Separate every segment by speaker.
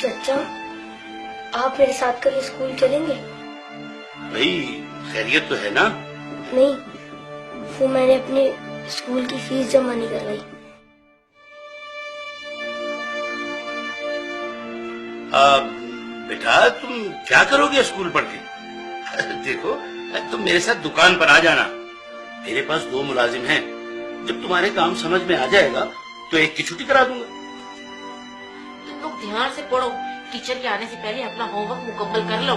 Speaker 1: چچا آپ میرے ساتھ کل اسکول چلیں گے؟
Speaker 2: بھائی خیریت تو ہے نا؟
Speaker 1: نہیں، وہ میں نے اپنے اسکول کی فیس جمع نہیں کروائی۔
Speaker 2: بیٹا تم کیا کرو گے اسکول پڑھ کے؟ دیکھو تم میرے ساتھ دکان پر آ جانا، میرے پاس 2 ملازم ہیں، جب تمہارے کام سمجھ میں آ جائے گا تو ایک کی چھٹی کرا دوں گا۔
Speaker 3: تم لوگ دھیان سے پڑھو، ٹیچر کے آنے سے پہلے اپنا ہوم ورک مکمل کر لو۔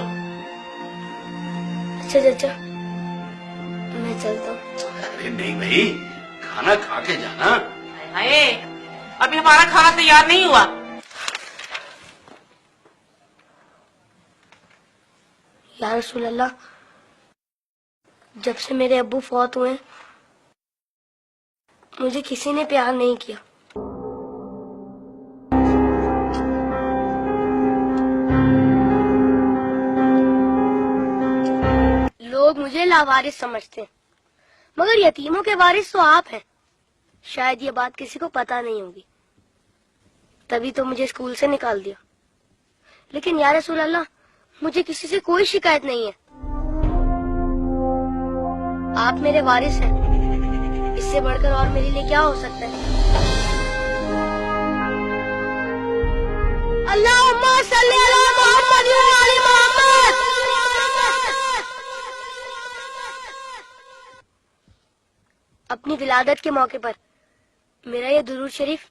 Speaker 1: اچھا چچا میں چلتا ہوں۔
Speaker 2: ارے نہیں بھائی، کھانا کھا کے جانا۔
Speaker 3: ہائے ابھی ہمارا کھانا تیار نہیں ہوا۔
Speaker 1: یا رسول اللہ، جب سے میرے ابو فوت ہوئے مجھے کسی نے پیار نہیں کیا۔ لوگ مجھے لاوارث سمجھتے ہیں، مگر یتیموں کے وارث تو آپ ہیں۔ شاید یہ بات کسی کو پتا نہیں ہوگی، تبھی تو مجھے اسکول سے نکال دیا۔ لیکن یا رسول اللہ، مجھے کسی سے کوئی شکایت نہیں ہے۔ آپ میرے وارث ہیں، اس سے بڑھ کر اور میرے لیے کیا ہو سکتا ہے؟ اللہم صلی علی محمد و علی محمد۔ اپنی ولادت کے موقع پر میرا یہ درود شریف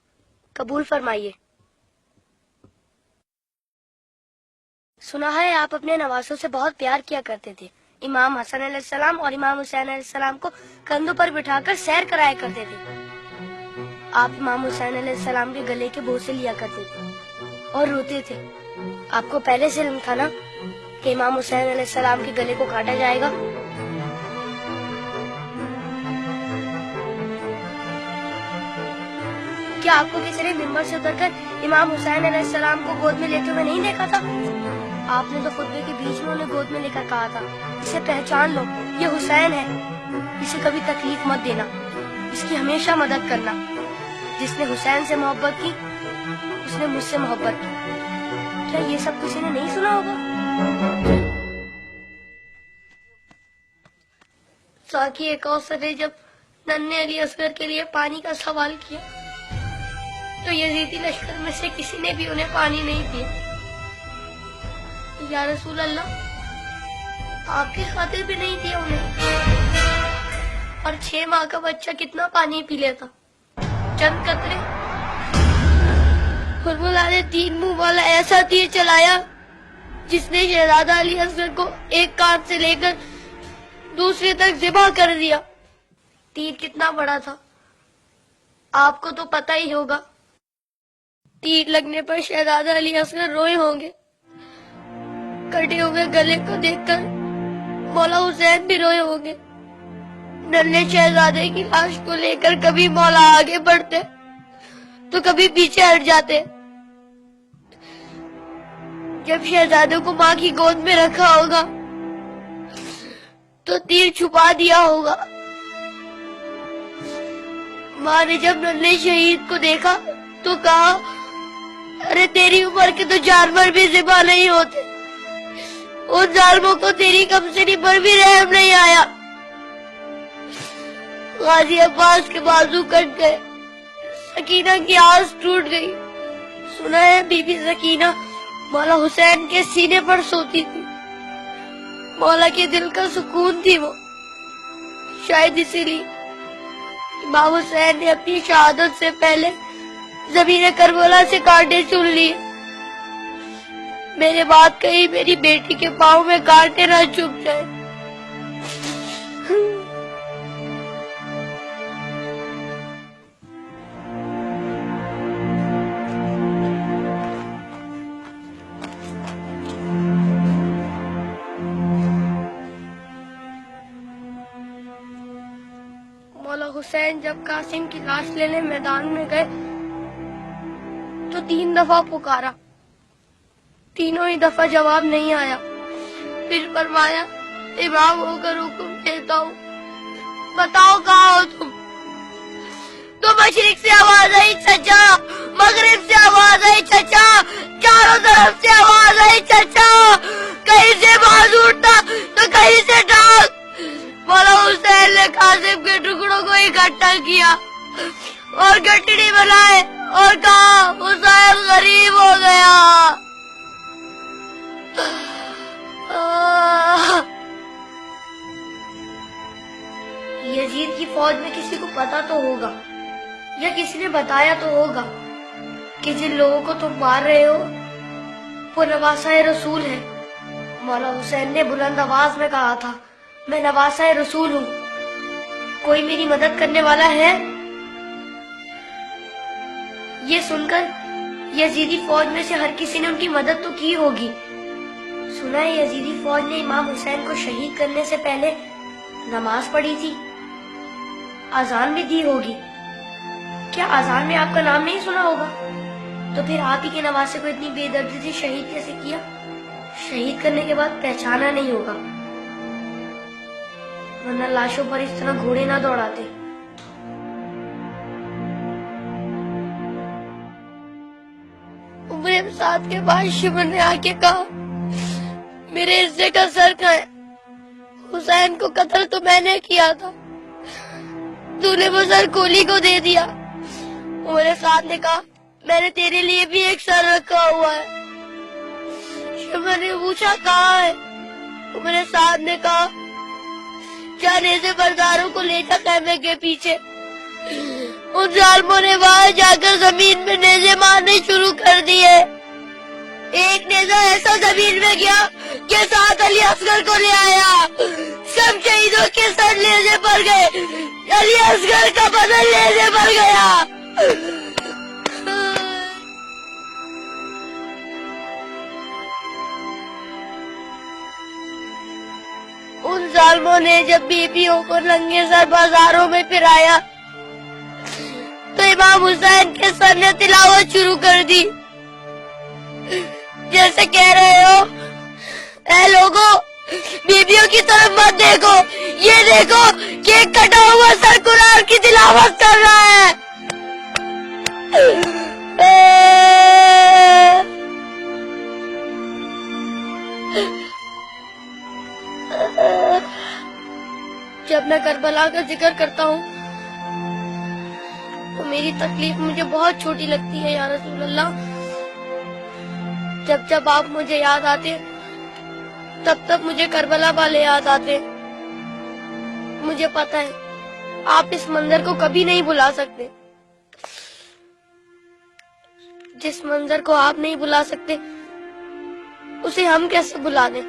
Speaker 1: قبول فرمائیے۔ سنا ہے آپ اپنے نواسوں سے بہت پیار کیا کرتے تھے۔ امام حسن علیہ السلام اور امام حسین علیہ السلام کو کندھوں پر بٹھا کر سیر کرایا کرتے تھے۔ آپ امام حسین علیہ السلام کے گلے کے بوسے لیا کرتے تھے اور روتے تھے۔ آپ کو پہلے سے علم تھا نا کہ امام حسین علیہ السلام کے گلے کو کاٹا جائے گا؟ کیا آپ کو کسی نے ممبر سے اتر کر امام حسین علیہ السلام کو گود میں لیتے ہوئے نہیں دیکھا تھا؟ آپ نے تو خطبے کے بیچ میں انہیں گود میں لے کر کہا تھا، اسے پہچان لو، یہ حسین ہے، اسے کبھی تکلیف مت دینا، اس کی ہمیشہ مدد کرنا۔ جس نے حسین سے محبت کی اس نے مجھ سے محبت کی۔ کیا یہ سب کسی نے نہیں سنا ہوگا؟ ساقی کوثر نے جب ننھے علی اصغر کے لیے پانی کا سوال کیا تو یزیدی لشکر میں سے کسی نے بھی انہیں پانی نہیں دیا۔ یا رسول اللہ، آپ کی خاطر بھی نہیں دیا انہیں، اور 6 ماہ کا بچہ کتنا پانی پی لیتا؟ چند قطرے۔ حرملا نے 3 منہ والا ایسا تیر چلایا جس نے شہزادہ علی اصغر کو ایک کان سے لے کر دوسرے تک ذبح کر دیا۔ تیر کتنا بڑا تھا آپ کو تو پتہ ہی ہوگا۔ تیر لگنے پر شہزادہ علی اصغر روئے ہوں گے۔ کٹے ہوئے گلے کو دیکھ کر مولا حسین بھی روئے ہوں گے۔ ننھے شہزادے کی لاش کو لے کر کبھی مولا آگے بڑھتے تو کبھی پیچھے ہٹ جاتے۔ جب شہزادے کو ماں کی گود میں رکھا ہوگا تو تیر چھپا دیا ہوگا۔ ماں نے جب ننھے شہید کو دیکھا تو کہا، ارے تیری عمر کے تو جانور بھی ذبح نہیں ہوتے، ان ظالموں کو تیری کمسنی پر بھی رحم نہیں آیا۔ غازی عباس کے بازو کٹ گئے، سکینہ کی آس ٹوٹ گئی۔ سنا ہے بی بی سکینہ مولا حسین کے سینے پر سوتی تھی، مولا کے دل کا سکون تھی وہ۔ شاید اسی لیے امام حسین نے اپنی شہادت سے پہلے زمین کربلا سے کانٹے چن لیے۔ میرے بات کہیں میری بیٹی کے پاؤں میں کانٹے نہ چبھ جائے۔ مولا حسین جب قاسم کی لاش لینے میدان میں گئے تو 3 دفعہ پکارا، تینوں ہی دفعہ جواب نہیں آیا۔ پھر فرمایا، امام ہو کر حکم دیتا ہوں، بتاؤ کہاں ہو تم؟ تو مشرق سے آواز آئی، چچا، مغرب سے آواز آئی، چچا، چاروں طرف اور گٹڑی بنائے اور کہا حسین غریب ہو گیا. یزید کی فوج میں کسی کو پتا تو ہوگا یا کسی نے بتایا تو ہوگا کہ جن لوگوں کو تم مار رہے ہو وہ نواسۂ رسول ہے. مولا حسین نے بلند آواز میں کہا تھا میں نواسۂ رسول ہوں, کوئی میری مدد کرنے والا ہے؟ یہ سن کر یزیدی فوج میں سے ہر کسی نے ان کی مدد تو کی ہوگی. سنا ہے یزیدی فوج نے امام حسین کو شہید کرنے سے پہلے نماز پڑھی تھی, اذان بھی دی ہوگی. کیا اذان میں آپ کا نام نہیں سنا ہوگا؟ تو پھر آپ ہی کے نواسے کو اتنی بے دردی سے شہید کیسے کیا؟ شہید کرنے کے بعد پہچانا نہیں ہوگا, ورنہ لاشوں پر اس طرح گھوڑے نہ دوڑاتے. عمر سعد کے بعد شمر نے آ کے کہا میرے حصے کا سر کہاں ہے؟ حسین کو قتل تو میں نے کیا تھا, تو نے وہ سر کولی کو دے دیا. عمر سعد نے کہا میں نے تیرے لیے بھی ایک سر رکھا ہوا ہے. شمر نے پوچھا کہاں ہے؟ عمر سعد نے کہا جانے سے برداروں کو لے جا خیمے کے پیچھے. ان ظالموں نے وہاں جا کر زمین میں نیزے مارنے شروع کر دیے. ایک نیزہ ایسا زمین میں گیا کہ ساتھ علی اصغر کو لے آیا. سب شہیدوں کے سر نیزے پر گئے, علی اصغر کا بدن نیزے پر گیا. ان ظالموں نے جب بیویوں کو ننگے سر بازاروں میں پھرایا تو امام حسین کے سر نے تلاوت شروع کر دی, جیسے کہہ رہے ہو اے لوگو بیویوں کی طرف مت دیکھو, یہ دیکھو کہ ایک کٹا ہوا سر قرآن کی تلاوت کر رہا ہے. جب میں کربلا کا ذکر کرتا ہوں تو میری تکلیف مجھے بہت چھوٹی لگتی ہے یا رسول اللہ. جب جب آپ مجھے یاد آتے تب تب مجھے کربلا والے یاد آتے. مجھے پتا ہے آپ اس منظر کو کبھی نہیں بھلا سکتے. جس منظر کو آپ نہیں بھلا سکتے اسے ہم کیسے بھلا دیں؟